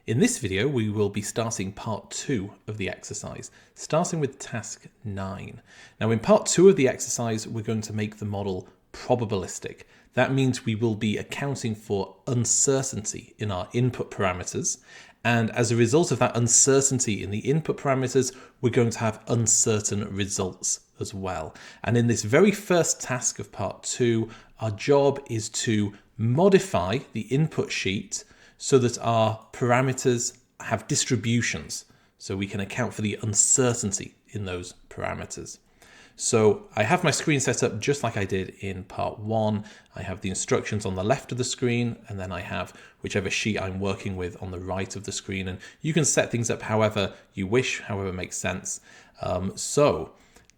In this video, we will be starting part 2 of the exercise, starting with task 9. Now in part 2 of the exercise, we're going to make the model probabilistic. That means we will be accounting for uncertainty in our input parameters. And as a result of that uncertainty in the input parameters, we're going to have uncertain results as well. And in this very first task of part 2, our job is to modify the input sheet so that our parameters have distributions, so we can account for the uncertainty in those parameters. So I have my screen set up just like I did in part 1. I have the instructions on the left of the screen, and then I have whichever sheet I'm working with on the right of the screen. And you can set things up however you wish, however makes sense. So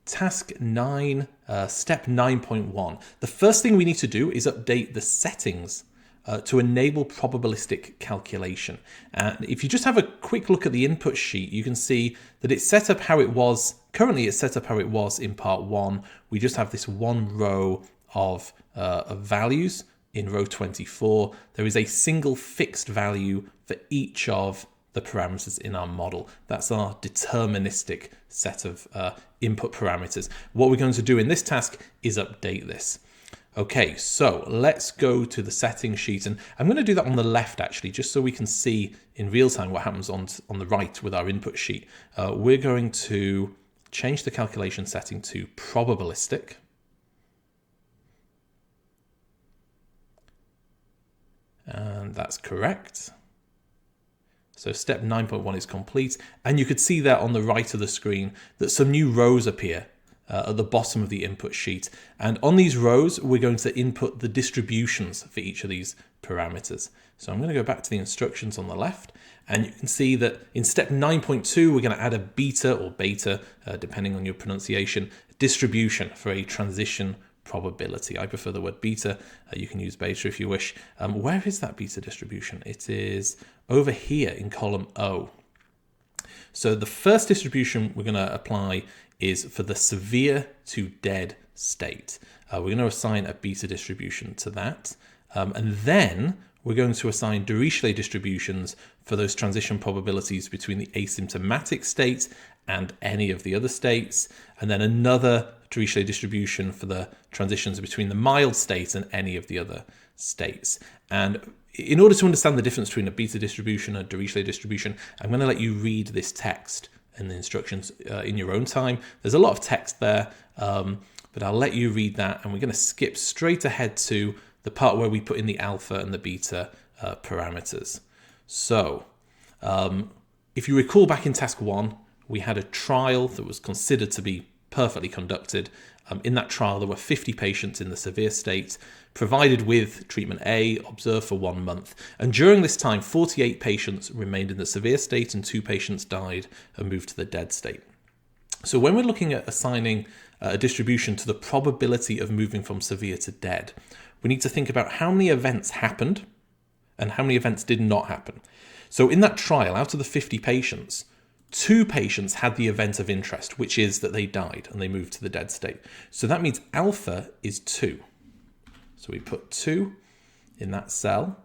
task 9, step 9.1. The first thing we need to do is update the settings to enable probabilistic calculation. And if you just have a quick look at the input sheet, you can see that it's set up how it was. Currently, it's set up how it was in part 1. We just have this one row of values in row 24. There is a single fixed value for each of the parameters in our model. That's our deterministic set of input parameters. What we're going to do in this task is update this. Okay, so let's go to the settings sheet, and I'm going to do that on the left actually, just so we can see in real time what happens on the right with our input sheet. We're going to change the calculation setting to probabilistic. And that's correct. So step 9.1 is complete, and you could see there on the right of the screen that some new rows appear at the bottom of the input sheet. And on these rows, we're going to input the distributions for each of these parameters. So I'm going to go back to the instructions on the left, and you can see that in step 9.2, we're going to add a beta or beta, depending on your pronunciation, distribution for a transition probability. I prefer the word beta. You can use beta if you wish. Where is that beta distribution? It is over here in column O. So the first distribution we're going to apply is for the severe to dead state. We're going to assign a beta distribution to that. And then we're going to assign Dirichlet distributions for those transition probabilities between the asymptomatic state and any of the other states. And then another Dirichlet distribution for the transitions between the mild state and any of the other states. And in order to understand the difference between a beta distribution and a Dirichlet distribution, I'm going to let you read this text and the instructions in your own time. There's a lot of text there, but I'll let you read that, and we're going to skip straight ahead to the part where we put in the alpha and the beta parameters. So if you recall back in task 1, we had a trial that was considered to be perfectly conducted. In that trial, there were 50 patients in the severe state, provided with treatment A, observed for 1 month. And during this time, 48 patients remained in the severe state and 2 patients died and moved to the dead state. So when we're looking at assigning a distribution to the probability of moving from severe to dead, we need to think about how many events happened and how many events did not happen. So in that trial, out of the 50 patients, 2 patients had the event of interest, which is that they died and they moved to the dead state. So that means alpha is 2. So we put 2 in that cell.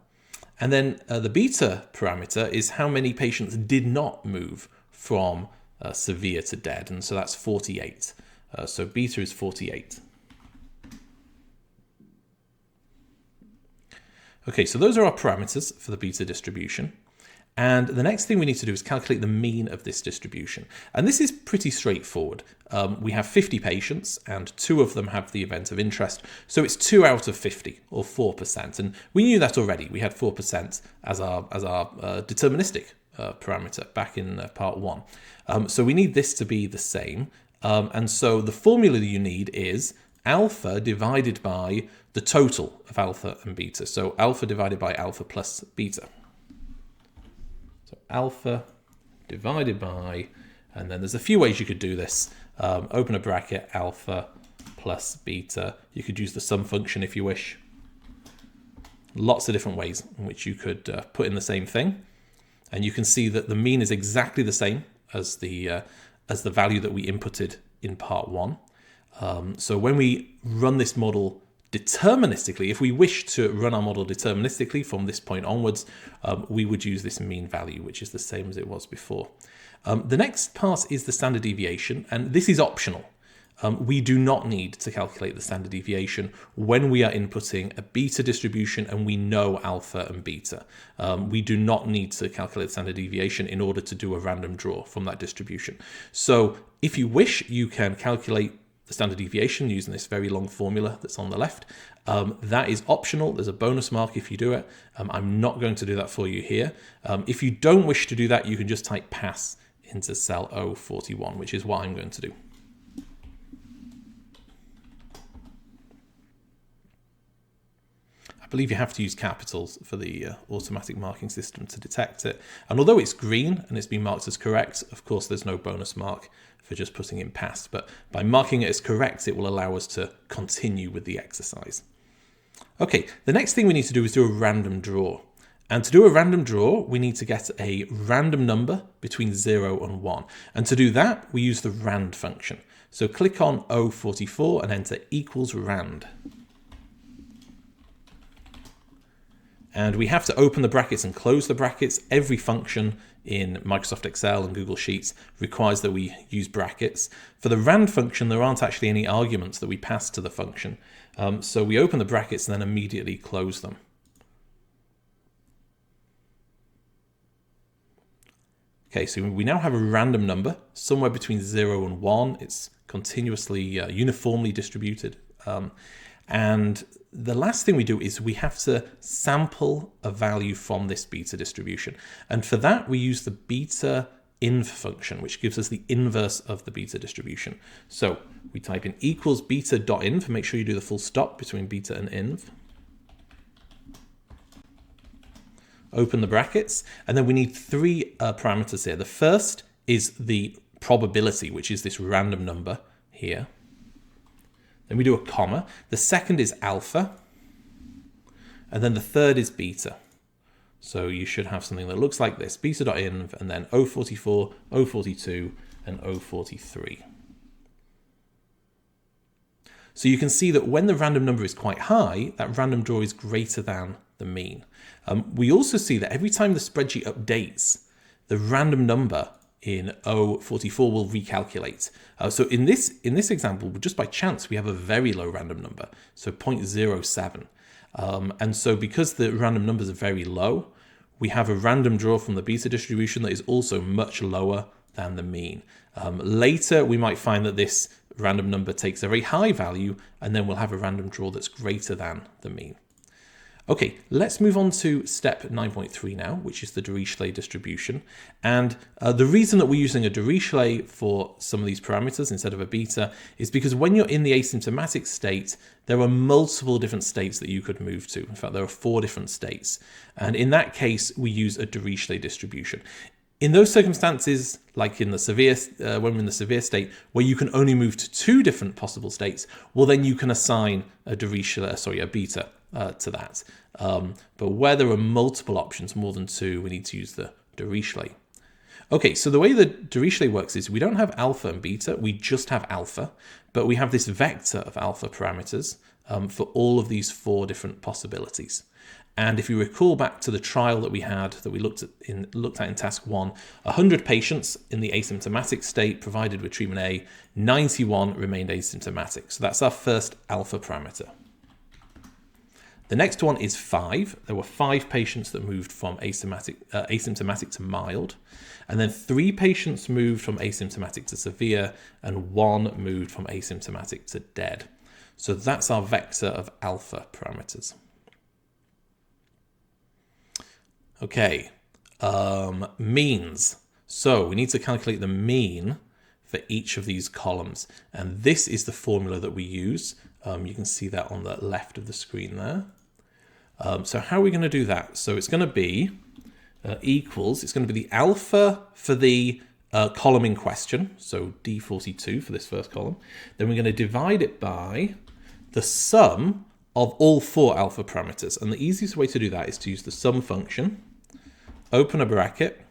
And then the beta parameter is how many patients did not move from severe to dead. And so that's 48. So beta is 48. Okay, so those are our parameters for the beta distribution. And the next thing we need to do is calculate the mean of this distribution. And this is pretty straightforward. We have 50 patients and 2 of them have the event of interest. So it's 2 out of 50 or 4%. And we knew that already. We had 4% as our deterministic parameter back in part 1. So we need this to be the same. And so the formula that you need is alpha divided by the total of alpha and beta. So alpha divided by alpha plus beta. Alpha divided by, and then there's a few ways you could do this. Open a bracket, alpha plus beta. You could use the sum function if you wish. Lots of different ways in which you could put in the same thing. And you can see that the mean is exactly the same as the value that we inputted in part 1. So when we run this model Deterministically, if we wish to run our model deterministically from this point onwards, we would use this mean value, which is the same as it was before. The next part is the standard deviation, and this is optional. We do not need to calculate the standard deviation when we are inputting a beta distribution and we know alpha and beta. We do not need to calculate the standard deviation in order to do a random draw from that distribution. So if you wish, you can calculate the standard deviation using this very long formula that's on the left. That is optional. There's a bonus mark if you do it. I'm not going to do that for you here. If you don't wish to do that, you can just type pass into cell 041, which is what I'm going to do. I believe you have to use capitals for the automatic marking system to detect it. And although it's green and it's been marked as correct, of course, there's no bonus mark for just putting in passed. But by marking it as correct, it will allow us to continue with the exercise. Okay, the next thing we need to do is do a random draw. And to do a random draw, we need to get a random number between 0 and 1. And to do that, we use the rand function. So click on 044 and enter equals rand. And we have to open the brackets and close the brackets. Every function in Microsoft Excel and Google Sheets requires that we use brackets. For the rand function, there aren't actually any arguments that we pass to the function. So we open the brackets and then immediately close them. Okay, so we now have a random number somewhere between 0 and 1. It's continuously, uniformly distributed. And the last thing we do is we have to sample a value from this beta distribution. And for that, we use the beta inv function, which gives us the inverse of the beta distribution. So we type in equals beta.inv, make sure you do the full stop between beta and inv. Open the brackets, and then we need three parameters here. The first is the probability, which is this random number here. Then we do a comma. The second is alpha. And then the third is beta. So you should have something that looks like this, beta.inv, and then 044, 042, and 043. So you can see that when the random number is quite high, that random draw is greater than the mean. We also see that every time the spreadsheet updates, the random number in 044 will recalculate. So in this example, just by chance, we have a very low random number, so 0.07. And so because the random numbers are very low, we have a random draw from the beta distribution that is also much lower than the mean. Later, we might find that this random number takes a very high value, and then we'll have a random draw that's greater than the mean. Okay, let's move on to step 9.3 now, which is the Dirichlet distribution. And the reason that we're using a Dirichlet for some of these parameters instead of a beta is because when you're in the asymptomatic state, there are multiple different states that you could move to. In fact, there are 4 different states. And in that case, we use a Dirichlet distribution. In those circumstances, like in the severe, when we're in the severe state, where you can only move to 2 different possible states, well, then you can assign a beta to that. But where there are multiple options, more than 2, we need to use the Dirichlet. Okay, so the way the Dirichlet works is we don't have alpha and beta, we just have alpha, but we have this vector of alpha parameters for all of these 4 different possibilities. And if you recall back to the trial that we had, that we looked at in task 1, 100 patients in the asymptomatic state provided with treatment A, 91 remained asymptomatic. So that's our first alpha parameter. The next one is 5. There were 5 patients that moved from asymptomatic to mild. And then 3 patients moved from asymptomatic to severe, and 1 moved from asymptomatic to dead. So that's our vector of alpha parameters. Okay, means. So we need to calculate the mean for each of these columns. And this is the formula that we use. You can see that on the left of the screen there. So how are we going to do that? So it's going to be equals, it's going to be the alpha for the column in question, so D42 for this first column. Then we're going to divide it by the sum of all 4 alpha parameters. And the easiest way to do that is to use the sum function, open a bracket,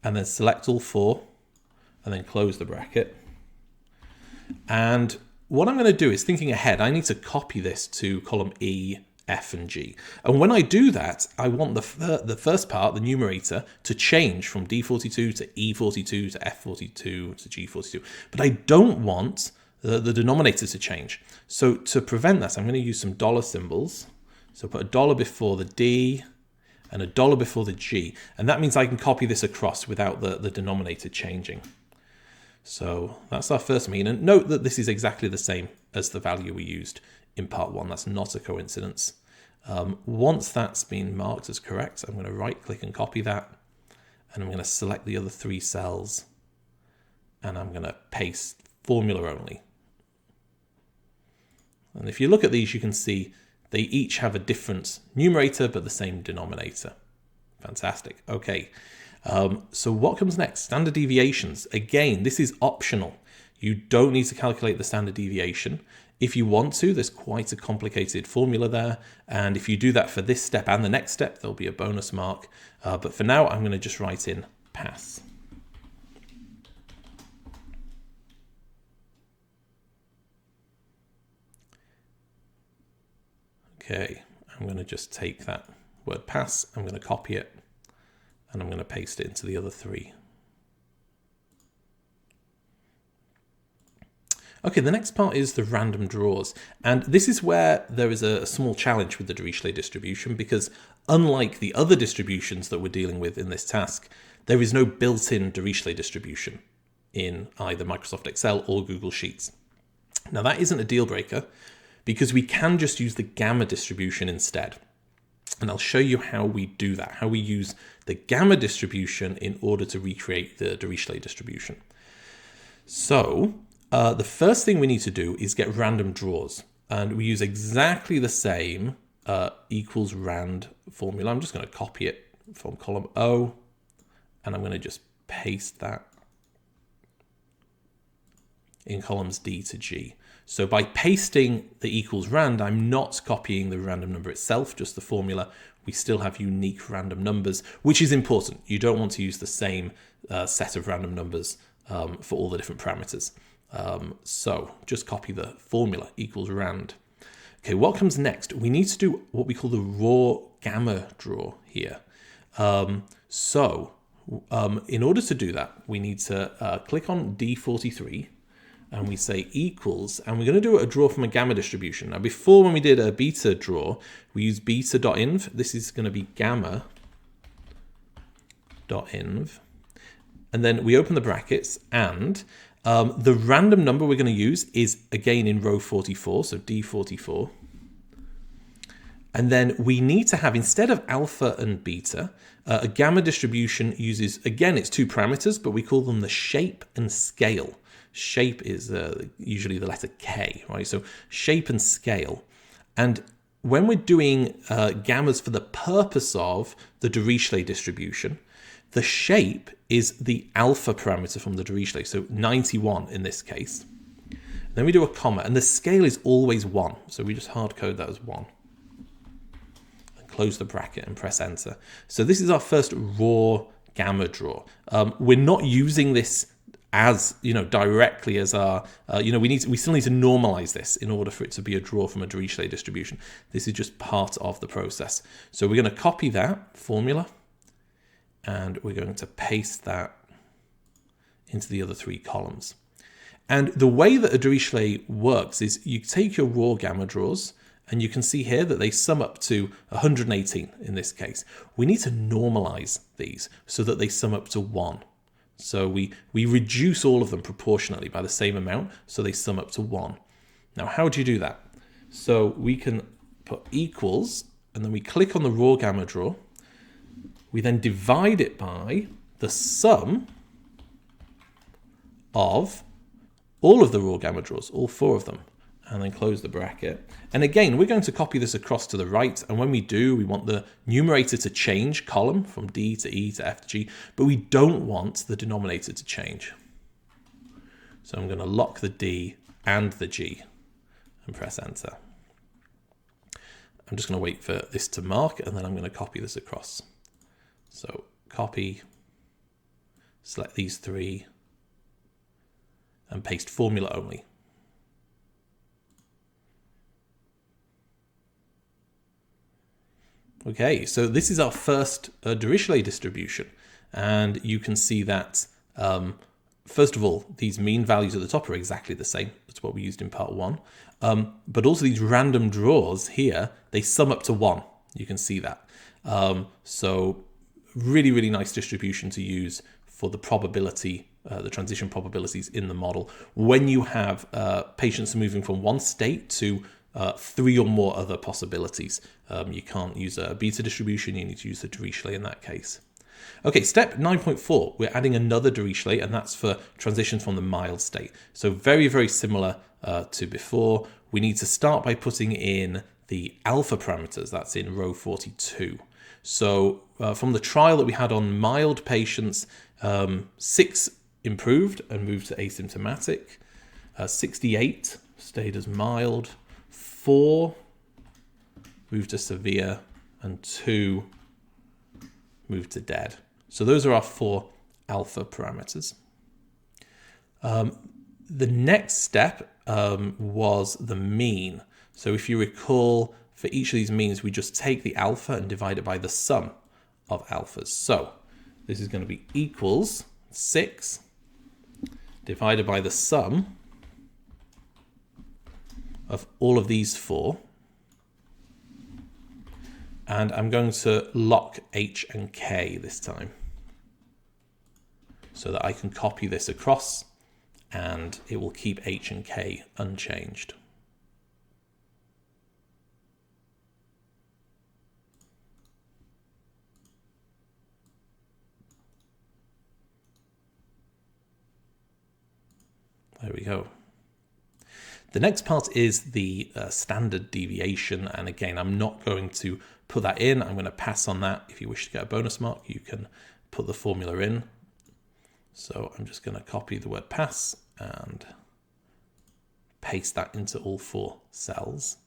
and then select all 4, and then close the bracket. And what I'm going to do is, thinking ahead, I need to copy this to column E, F, and G. And when I do that, I want the first part, the numerator, to change from D42 to E42 to F42 to G42. But I don't want the denominator to change. So to prevent that, I'm going to use some dollar symbols. So put a dollar before the D and a dollar before the G. And that means I can copy this across without the denominator changing. So that's our first mean. And note that this is exactly the same as the value we used in part 1. That's not a coincidence. Once that's been marked as correct, I'm going to right click and copy that. And I'm going to select the other 3 cells. And I'm going to paste formula only. And if you look at these, you can see they each have a different numerator, but the same denominator. Fantastic. Okay. So what comes next? Standard deviations. Again, this is optional. You don't need to calculate the standard deviation. If you want to, there's quite a complicated formula there. And if you do that for this step and the next step, there'll be a bonus mark. But for now, I'm going to just write in pass. Okay, I'm going to just take that word pass, I'm going to copy it, and I'm going to paste it into the other 3. Okay, the next part is the random draws. And this is where there is a small challenge with the Dirichlet distribution, because unlike the other distributions that we're dealing with in this task, there is no built-in Dirichlet distribution in either Microsoft Excel or Google Sheets. Now that isn't a deal breaker, because we can just use the gamma distribution instead. And I'll show you how we do that, how we use the gamma distribution in order to recreate the Dirichlet distribution. So the first thing we need to do is get random draws. And we use exactly the same equals rand formula. I'm just going to copy it from column O, and I'm going to just paste that in columns D to G. So by pasting the equals rand, I'm not copying the random number itself, just the formula. We still have unique random numbers, which is important. You don't want to use the same set of random numbers for all the different parameters. So just copy the formula equals rand. Okay, what comes next? We need to do what we call the raw gamma draw here. In order to do that, we need to click on D43. And we say equals, and we're going to do a draw from a gamma distribution. Now, before, when we did a beta draw, we used beta.inv. This is going to be gamma.inv. And then we open the brackets, and the random number we're going to use is, again, in row 44, so D44. And then we need to have, instead of alpha and beta, a gamma distribution uses, again, it's 2 parameters, but we call them the shape and scale. Shape is usually the letter K, right? So shape and scale. And when we're doing gammas for the purpose of the Dirichlet distribution, the shape is the alpha parameter from the Dirichlet, so 91 in this case. Then we do a comma, and the scale is always 1. So we just hard code that as 1. And close the bracket and press enter. So this is our first raw gamma draw. We're not using this as, directly as our, we still need to normalize this in order for it to be a draw from a Dirichlet distribution. This is just part of the process. So we're going to copy that formula, and we're going to paste that into the other 3 columns. And the way that a Dirichlet works is you take your raw gamma draws, and you can see here that they sum up to 118 in this case. We need to normalize these so that they sum up to 1. So we reduce all of them proportionately by the same amount, so they sum up to 1. Now, how do you do that? So we can put equals, and then we click on the raw gamma draw. We then divide it by the sum of all of the raw gamma draws, all 4 of them, and then close the bracket. And again, we're going to copy this across to the right. And when we do, we want the numerator to change column from D to E to F to G, but we don't want the denominator to change. So I'm going to lock the D and the G and press enter. I'm just going to wait for this to mark, and then I'm going to copy this across. So copy, select these 3, and paste formula only. Okay, so this is our first Dirichlet distribution, and you can see that first of all, these mean values at the top are exactly the same as what we used in part 1, but also these random draws here, they sum up to 1. You can see that. So really, really nice distribution to use for the probability, the transition probabilities in the model when you have patients moving from one state to 3 or more other possibilities. You can't use a beta distribution, you need to use the Dirichlet in that case. Okay, step 9.4, we're adding another Dirichlet, and that's for transitions from the mild state. So very, very similar to before. We need to start by putting in the alpha parameters, that's in row 42. So from the trial that we had on mild patients, 6 improved and moved to asymptomatic, 68 stayed as mild, 4 moved to severe, and 2 moved to dead. So those are our 4 alpha parameters. The next step was the mean. So if you recall, for each of these means, we just take the alpha and divide it by the sum of alphas. So this is going to be equals 6 divided by the sum of all of these 4. And I'm going to lock H and K this time so that I can copy this across and it will keep H and K unchanged. There we go. The next part is the standard deviation, and again, I'm not going to put that in. I'm going to pass on that. If you wish to get a bonus mark, you can put the formula in. So I'm just going to copy the word pass and paste that into all 4 cells.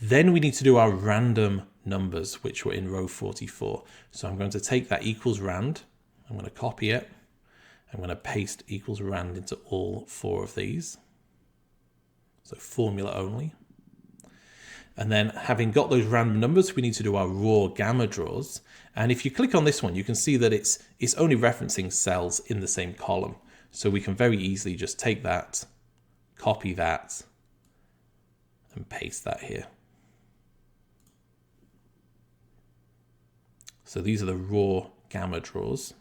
Then we need to do our random numbers, which were in row 44. So I'm going to take that equals rand. I'm going to copy it. I'm going to paste equals rand into all 4 of these. So formula only. And then having got those random numbers, we need to do our raw gamma draws. And if you click on this one, you can see that it's only referencing cells in the same column. So we can very easily just take that, copy that, and paste that here. So these are the raw gamma draws.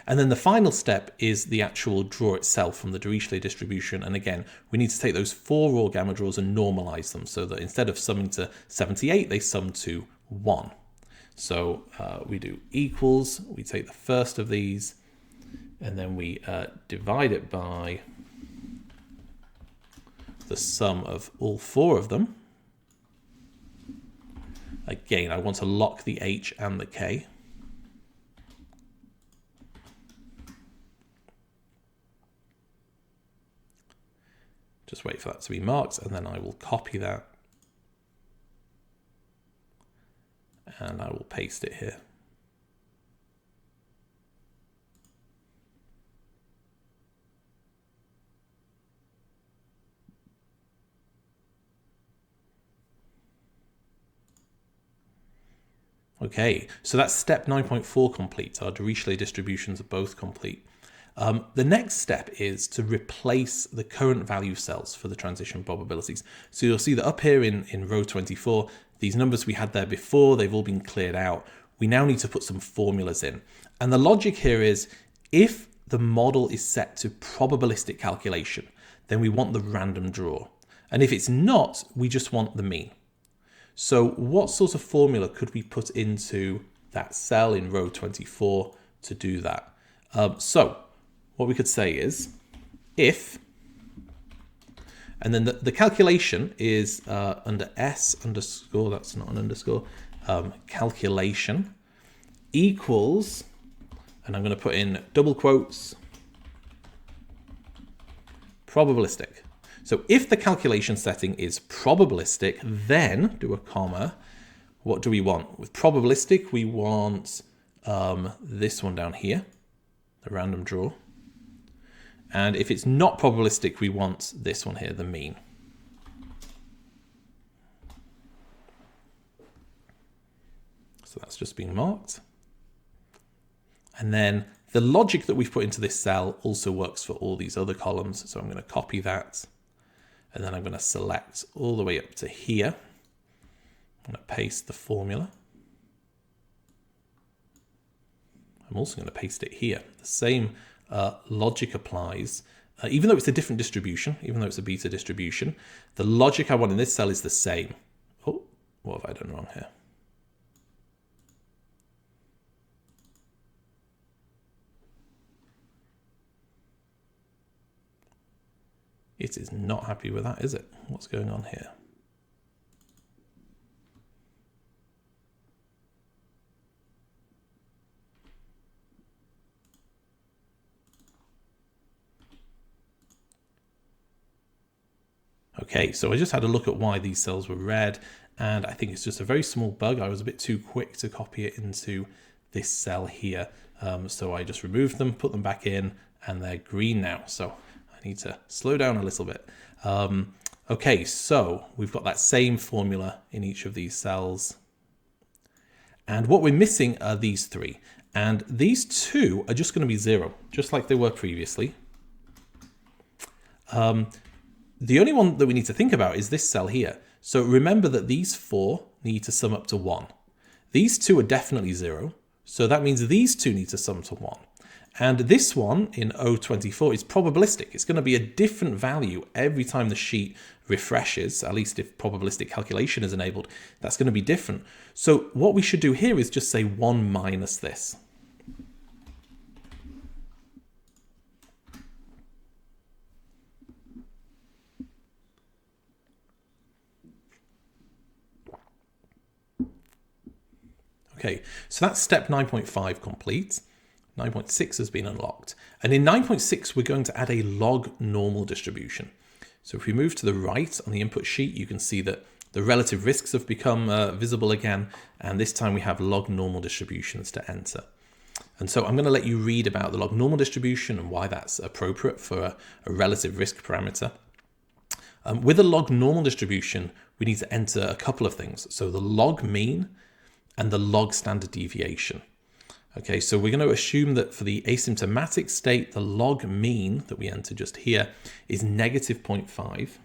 And then the final step is the actual draw itself from the Dirichlet distribution. And again, we need to take those 4 raw gamma draws and normalize them so that instead of summing to 78, they sum to 1. So we do equals, we take the first of these, and then we divide it by the sum of all 4 of them. Again, I want to lock the H and the K. Just wait for that to be marked, and then I will copy that and I will paste it here. Okay, so that's step 9.4 complete. Our Dirichlet distributions are both complete. The next step is to replace the current value cells for the transition probabilities. So you'll see that up here in row 24, these numbers we had there before, they've all been cleared out. We now need to put some formulas in. And the logic here is, if the model is set to probabilistic calculation, then we want the random draw. And if it's not, we just want the mean. So what sort of formula could we put into that cell in row 24 to do that? So what we could say is if, and then the calculation is under S underscore, that's not an underscore, calculation equals, and I'm going to put in double quotes, probabilistic. So if the calculation setting is probabilistic, then do a comma. What do we want? With probabilistic, we want this one down here, the random draw. And if it's not probabilistic, we want this one here, the mean. So that's just being marked. And then the logic that we've put into this cell also works for all these other columns. So I'm going to copy that. And then I'm going to select all the way up to here. I'm going to paste the formula. I'm also going to paste it here. The same logic applies. Even though it's a different distribution, even though it's a beta distribution, the logic I want in this cell is the same. Oh, what have I done wrong here? It is not happy with that, is it? What's going on here? Okay, so I just had a look at why these cells were red, and I think it's just a very small bug. I was a bit too quick to copy it into this cell here. So I just removed them, put them back in, and they're green now. So I need to slow down a little bit. Okay, so we've got that same formula in each of these cells. And what we're missing are these three. And these two are just going to be 0, just like they were previously. The only one that we need to think about is this cell here. So remember that these 4 need to sum up to 1. These 2 are definitely 0. So that means these 2 need to sum to 1. And this one in O24 is probabilistic. It's going to be a different value every time the sheet refreshes, at least if probabilistic calculation is enabled. That's going to be different. So what we should do here is just say 1 minus this. Okay, so that's step 9.5 complete. 9.6 has been unlocked. And in 9.6, we're going to add a log normal distribution. So if we move to the right on the input sheet, you can see that the relative risks have become visible again. And this time we have log normal distributions to enter. And so I'm going to let you read about the log normal distribution and why that's appropriate for a relative risk parameter. With a log normal distribution, we need to enter a couple of things. So the log mean and the log standard deviation. Okay, so we're going to assume that for the asymptomatic state, the log mean that we enter just here is negative 0.5.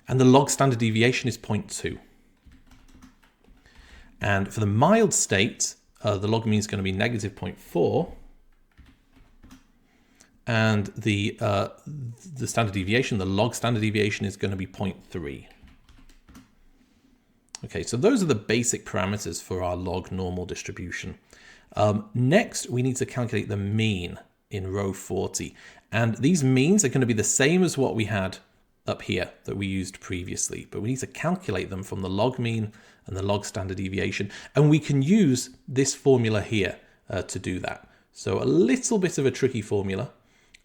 And the log standard deviation is 0.2. And for the mild state, the log mean is going to be negative 0.4. And the standard deviation, the log standard deviation is going to be 0.3. Okay, so those are the basic parameters for our log normal distribution. Next, we need to calculate the mean in row 40. And these means are going to be the same as what we had up here that we used previously, but we need to calculate them from the log mean and the log standard deviation. And we can use this formula here to do that. So a little bit of a tricky formula,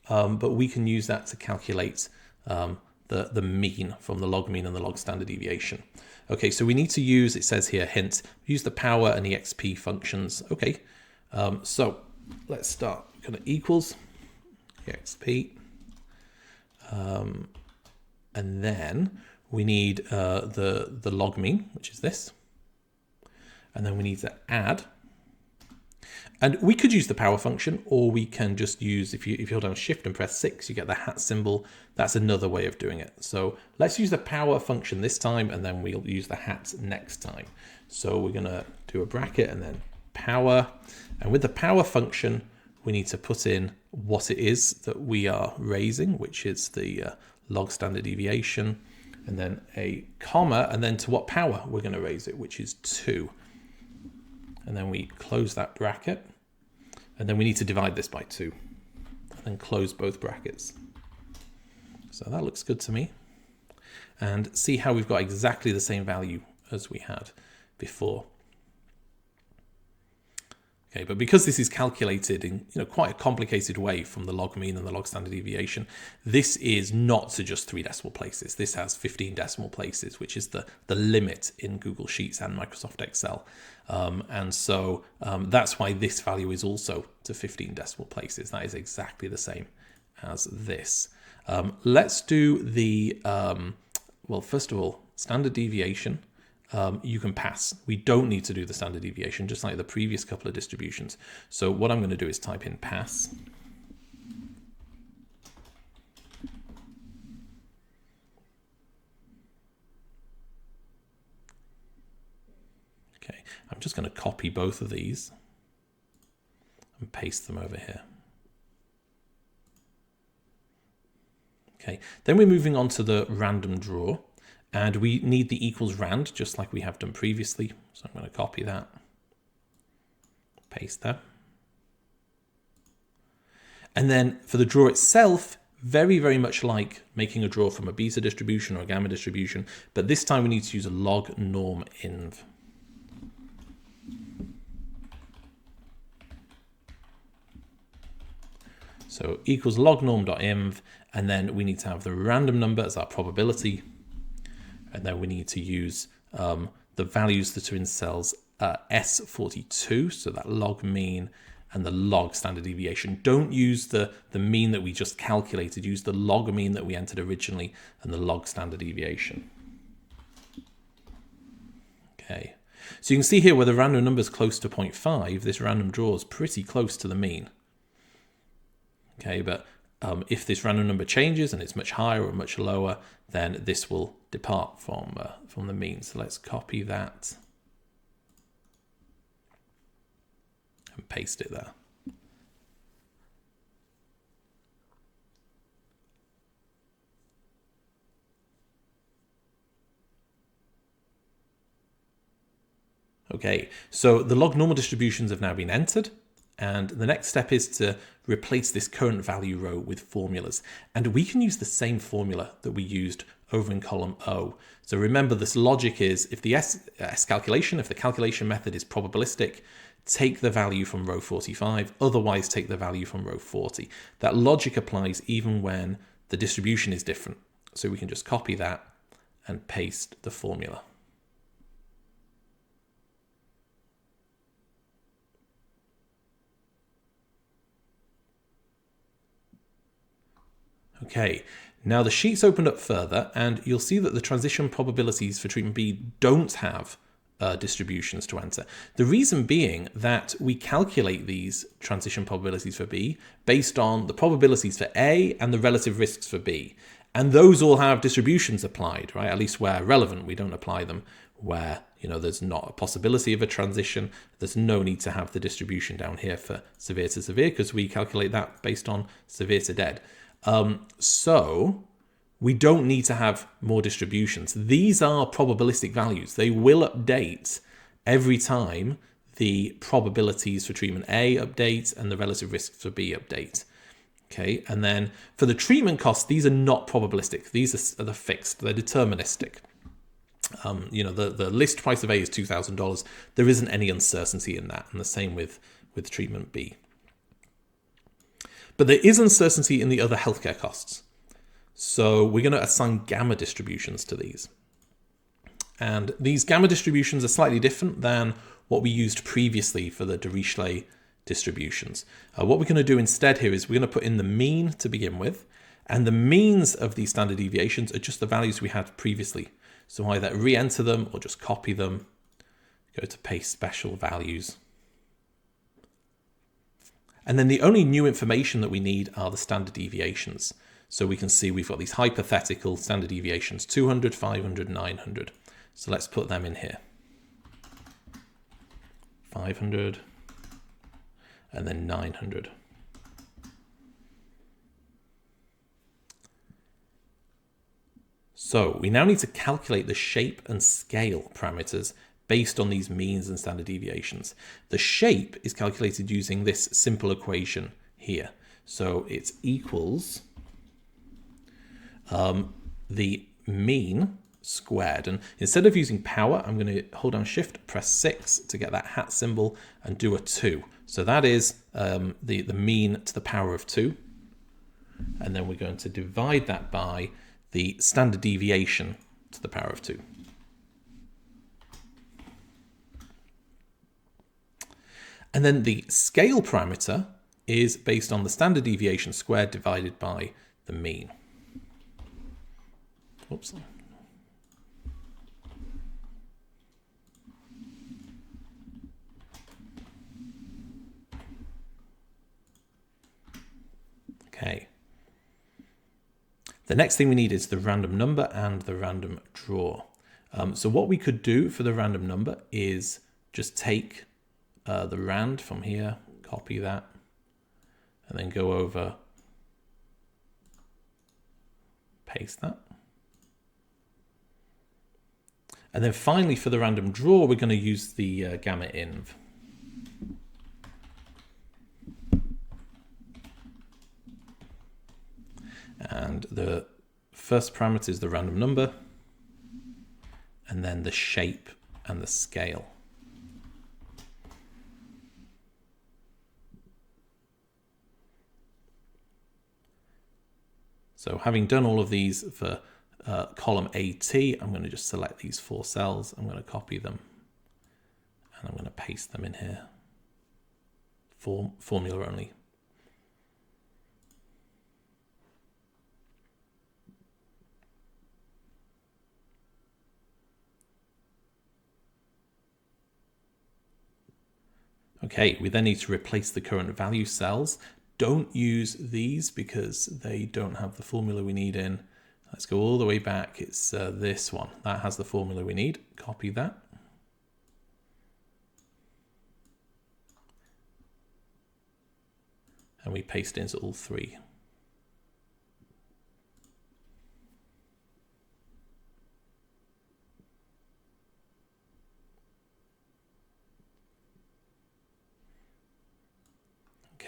but we can use that to calculate the mean from the log mean and the log standard deviation. Okay, so we need to use, it says here, hint, use the power and the exp functions. Okay, so let's start. Kind of equals exp. And then we need the log mean, which is this. And then we need to add. And we could use the power function, or we can just use, if you hold down Shift and press 6, you get the hat symbol. That's another way of doing it. So let's use the power function this time, and then we'll use the hat next time. So we're going to do a bracket and then power. And with the power function, we need to put in what it is that we are raising, which is the log standard deviation, and then a comma, and then to what power we're going to raise it, which is 2. And then we close that bracket. And then we need to divide this by 2 and then close both brackets. So that looks good to me. And see how we've got exactly the same value as we had before. Okay, but because this is calculated in quite a complicated way from the log mean and the log standard deviation, this is not to just 3 decimal places. This has 15 decimal places, which is the limit in Google Sheets and Microsoft Excel. And so that's why this value is also to 15 decimal places. That is exactly the same as this. Let's do the, well, first of all, standard deviation. you can pass. We don't need to do the standard deviation, just like the previous couple of distributions. So what I'm going to do is type in pass. Okay, I'm just going to copy both of these and paste them over here. Okay, then we're moving on to the random draw, and we need the equals rand, just like we have done previously. So I'm going to copy that, paste that. And then for the draw itself, very, very much like making a draw from a beta distribution or a gamma distribution, but this time we need to use a log norm inv. So equals log norm.inv, and then we need to have the random number as our probability, and then we need to use the values that are in cells S42, so that log mean and the log standard deviation. Don't use the mean that we just calculated, use the log mean that we entered originally and the log standard deviation. Okay, so you can see here where the random number is close to 0.5, this random draw is pretty close to the mean. Okay, but if this random number changes and it's much higher or much lower, then this will depart from the mean. So let's copy that and paste it there. Okay, so the log normal distributions have now been entered. And the next step is to replace this current value row with formulas. And we can use the same formula that we used over in column O. So remember, this logic is if the if the calculation method is probabilistic, take the value from row 45, otherwise take the value from row 40. That logic applies even when the distribution is different. So we can just copy that and paste the formula. Okay, now the sheet's opened up further and you'll see that the transition probabilities for treatment B don't have distributions to enter. The reason being that we calculate these transition probabilities for B based on the probabilities for A and the relative risks for B. And those all have distributions applied, right? At least where relevant, we don't apply them where, you know, there's not a possibility of a transition. There's no need to have the distribution down here for severe to severe because we calculate that based on severe to dead. So we don't need to have more distributions. These are probabilistic values. They will update every time the probabilities for treatment A update and the relative risks for B update. Okay, and then for the treatment costs, these are not probabilistic. These are fixed. They're deterministic. You know, the list price of A is $2,000. There isn't any uncertainty in that, and the same with treatment B. But there is uncertainty in the other healthcare costs. So we're going to assign gamma distributions to these. And these gamma distributions are slightly different than what we used previously for the Dirichlet distributions. What we're going to do instead here is we're going to put in the mean to begin with. And the means of these standard deviations are just the values we had previously. So either re-enter them or just copy them. Go to paste special values. And then the only new information that we need are the standard deviations. So we can see we've got these hypothetical standard deviations, 200, 500, 900. So let's put them in here. 500 and then 900. So we now need to calculate the shape and scale parameters based on these means and standard deviations. The shape is calculated using this simple equation here. So it's equals the mean squared. And instead of using power, I'm going to hold down Shift, press 6 to get that hat symbol and do a 2. So that is the mean to the power of 2. And then we're going to divide that by the standard deviation to the power of 2. And then the scale parameter is based on the standard deviation squared divided by the mean. Oops. The next thing we need is the random number and the random draw. So what we could do for the random number is just take the rand from here, copy that, and then go over, paste that. And then finally for the random draw, we're going to use the gamma inv. And the first parameter is the random number, and then the shape and the scale. So having done all of these for column AT, I'm going to just select these 4 cells. I'm going to copy them and I'm going to paste them in here. Formula only. Okay, we then need to replace the current value cells. Don't use these because they don't have the formula we need in. Let's go all the way back. It's this one. That has the formula we need. Copy that. And we paste it into all 3.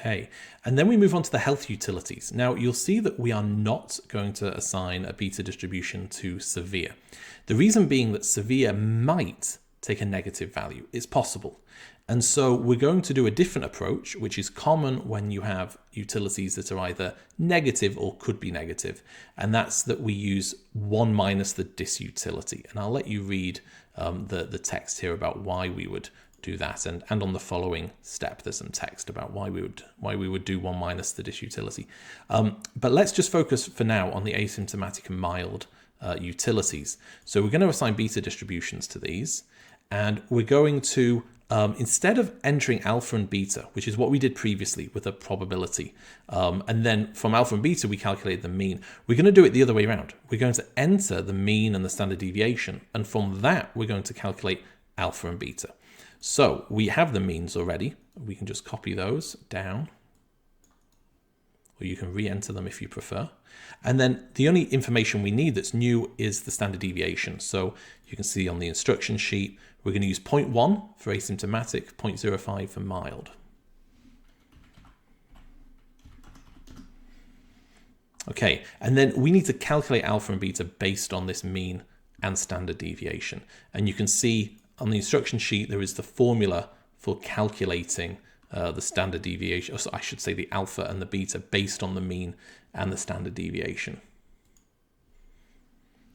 Okay, and then we move on to the health utilities. Now you'll see that we are not going to assign a beta distribution to severe. The reason being that severe might take a negative value. It's possible. And so we're going to do a different approach, which is common when you have utilities that are either negative or could be negative. And that's that we use 1 minus the disutility. And I'll let you read the text here about why we would do that, and on the following step there's some text about why we would do 1 minus the disutility. But let's just focus for now on the asymptomatic and mild utilities. So we're going to assign beta distributions to these, and we're going to instead of entering alpha and beta, which is what we did previously with a probability, and then from alpha and beta we calculate the mean, we're going to do it the other way around. We're going to enter the mean and the standard deviation, and from that we're going to calculate alpha and beta. So we have the means already. We can just copy those down, or you can re-enter them if you prefer. And then the only information we need that's new is the standard deviation. So you can see on the instruction sheet, we're going to use 0.1 for asymptomatic, 0.05 for mild. Okay, and then we need to calculate alpha and beta based on this mean and standard deviation. And you can see on the instruction sheet, there is the formula for calculating the standard deviation, or I should say the alpha and the beta based on the mean and the standard deviation.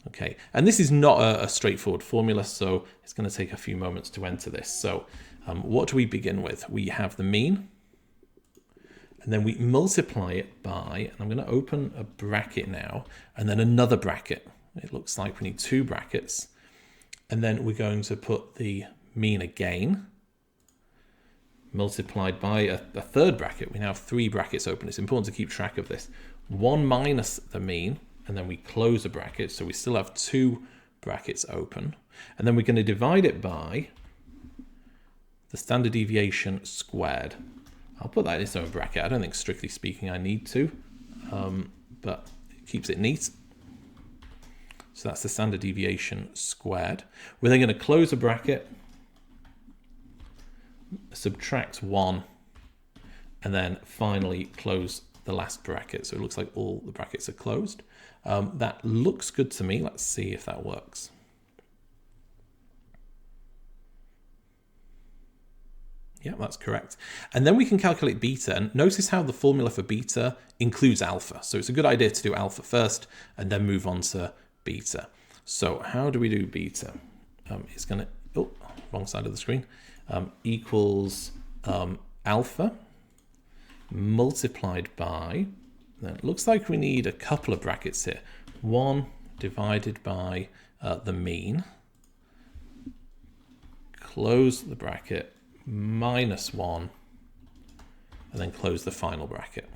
Okay, and this is not a straightforward formula, so it's going to take a few moments to enter this. So what do we begin with? We have the mean, and then we multiply it by, and I'm going to open a bracket now, and then another bracket. It looks like we need 2 brackets. And then we're going to put the mean again, multiplied by a third bracket. We now have 3 brackets open. It's important to keep track of this. 1 minus the mean, and then we close a bracket. So we still have 2 brackets open. And then we're going to divide it by the standard deviation squared. I'll put that in its own bracket. I don't think, strictly speaking, I need to, but it keeps it neat. So that's the standard deviation squared. We're then going to close a bracket, subtract 1, and then finally close the last bracket. So it looks like all the brackets are closed. That looks good to me. Let's see if that works. Yeah, that's correct. And then we can calculate beta, and notice how the formula for beta includes alpha. So it's a good idea to do alpha first and then move on to beta. So how do we do beta? It's going to, oh, wrong side of the screen, equals alpha multiplied by, then it looks like we need a couple of brackets here. 1 divided by the mean, close the bracket, minus 1, and then close the final bracket.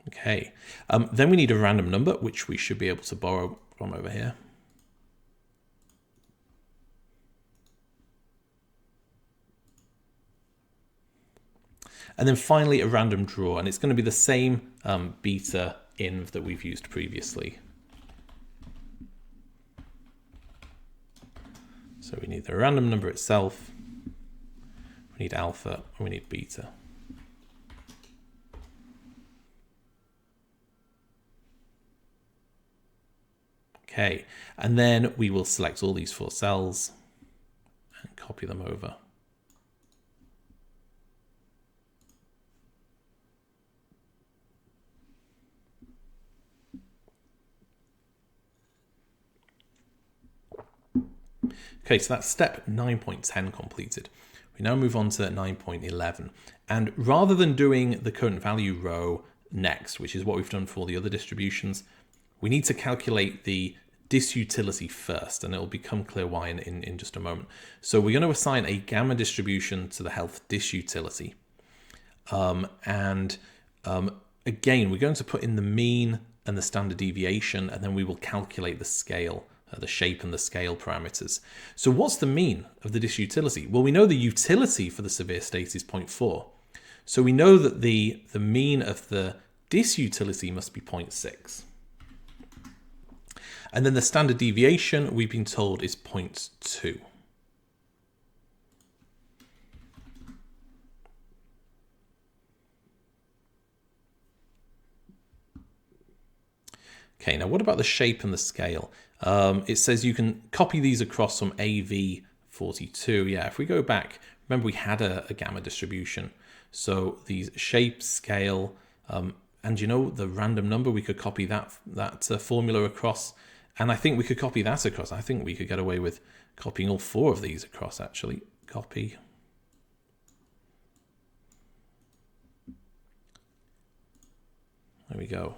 Okay, then we need a random number, which we should be able to borrow from over here. And then finally a random draw, and it's going to be the same beta inv that we've used previously. So we need the random number itself, we need alpha, and we need beta. Okay, and then we will select all these 4 cells and copy them over. Okay, so that's step 9.10 completed. We now move on to 9.11. And rather than doing the current value row next, which is what we've done for all the other distributions, we need to calculate the disutility first, and it will become clear why in just a moment. So we're going to assign a gamma distribution to the health disutility. Again, we're going to put in the mean and the standard deviation, and then we will calculate the scale, the shape and the scale parameters. So what's the mean of the disutility? Well, we know the utility for the severe state is 0.4. So we know that the mean of the disutility must be 0.6. And then the standard deviation, we've been told, is 0.2. Okay, now what about the shape and the scale? It says you can copy these across from AV42. Yeah, if we go back, remember we had a gamma distribution. So these shape, scale, and you know, the random number, we could copy that formula across. And I think we could copy that across. I think we could get away with copying all 4 of these across, actually. Copy. There we go.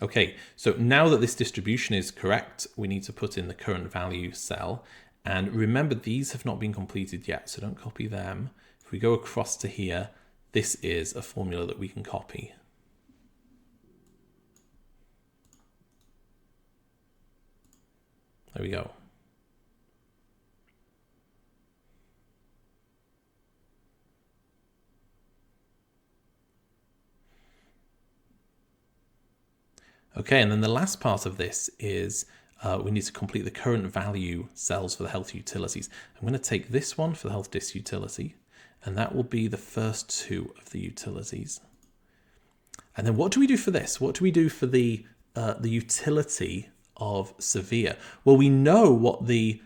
Okay, so now that this distribution is correct, we need to put in the current value cell. And remember, these have not been completed yet, so don't copy them. If we go across to here, this is a formula that we can copy. There we go. Okay, and then the last part of this is we need to complete the current value cells for the health utilities. I'm going to take this one for the health disutility, and that will be the first 2 of the utilities. And then what do we do for this? What do we do for the utility of severe? Well, we know what the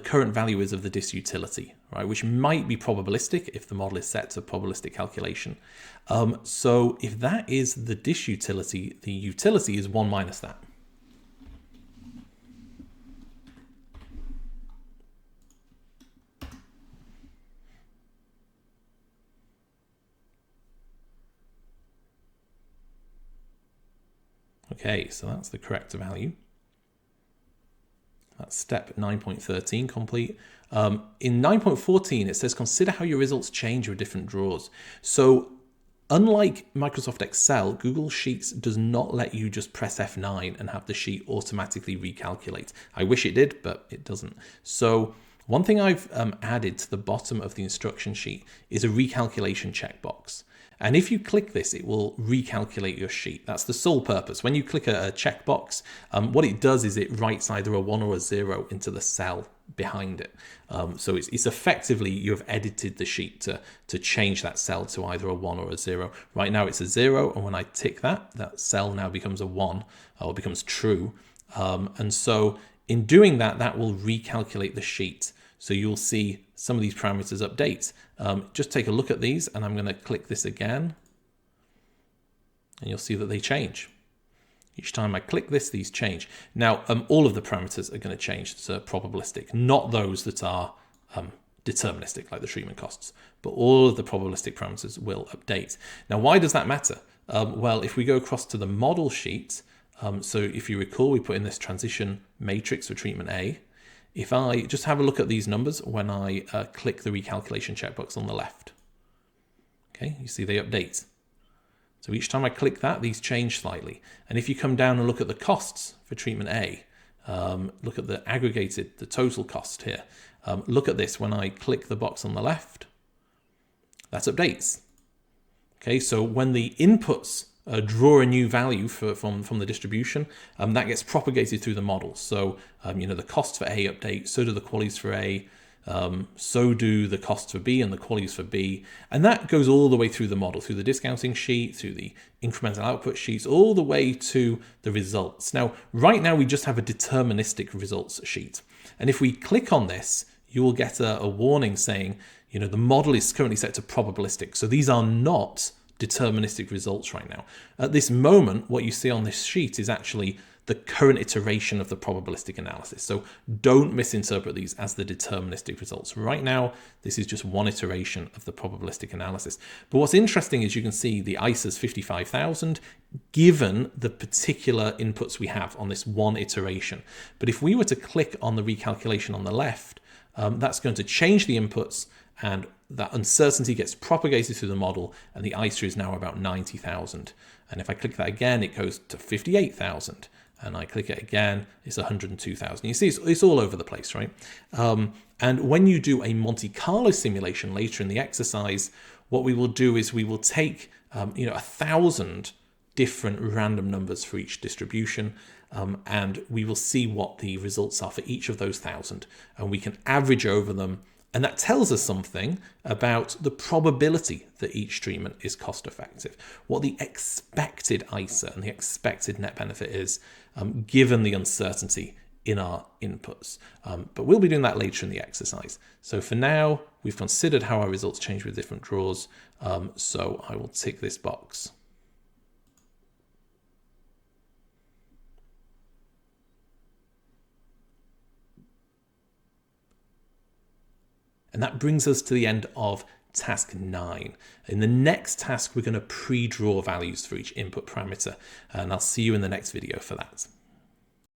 current value is of the disutility, right? Which might be probabilistic if the model is set to probabilistic calculation. So if that is the disutility, the utility is 1 minus that. Okay, so that's the correct value. That's step 9.13 complete. In 9.14, it says, consider how your results change with different draws. So unlike Microsoft Excel, Google Sheets does not let you just press F9 and have the sheet automatically recalculate. I wish it did, but it doesn't. So one thing I've added to the bottom of the instruction sheet is a recalculation checkbox. And if you click this, it will recalculate your sheet. That's the sole purpose. When you click a checkbox, what it does is it writes either a 1 or a 0 into the cell behind it. So it's effectively, you've edited the sheet to change that cell to either a 1 or a 0. Right now it's a 0, and when I tick that cell now becomes a 1, or becomes true. And so in doing that, that will recalculate the sheet. So you'll see some of these parameters update. Just take a look at these, and I'm going to click this again, and you'll see that they change. Each time I click this, these change. Now, all of the parameters are going to change to probabilistic, not those that are deterministic, like the treatment costs, but all of the probabilistic parameters will update. Now, why does that matter? Well, if we go across to the model sheet, so if you recall, we put in this transition matrix for treatment A. if I just have a look at these numbers when I click the recalculation checkbox on the left. Okay, you see they update. So each time I click that, these change slightly. And if you come down and look at the costs for treatment A, look at the aggregated, the total cost here. Look at this when I click the box on the left, that's updates. Okay, so when the inputs draw a new value from the distribution, that gets propagated through the model. So, the costs for A update, so do the qualities for A, so do the costs for B and the qualities for B. And that goes all the way through the model, through the discounting sheet, through the incremental output sheets, all the way to the results. Now, right now, we just have a deterministic results sheet. And if we click on this, you will get a warning saying, the model is currently set to probabilistic. So these are not deterministic results right now. At this moment, what you see on this sheet is actually the current iteration of the probabilistic analysis. So don't misinterpret these as the deterministic results. Right now, this is just one iteration of the probabilistic analysis. But what's interesting is you can see the ICER's 55,000 given the particular inputs we have on this one iteration. But if we were to click on the recalculation on the left, that's going to change the inputs, and that uncertainty gets propagated through the model, and the ICER is now about 90,000. And if I click that again, it goes to 58,000. And I click it again, it's 102,000. You see, it's all over the place, right? And when you do a Monte Carlo simulation later in the exercise, what we will do is we will take 1,000 different random numbers for each distribution, and we will see what the results are for each of those 1,000, and we can average over them. And that tells us something about the probability that each treatment is cost effective, what the expected ICER and the expected net benefit is, given the uncertainty in our inputs. But we'll be doing that later in the exercise. So for now, we've considered how our results change with different draws. So I will tick this box. And that brings us to the end of task 9. In the next task, we're going to pre-draw values for each input parameter, and I'll see you in the next video for that.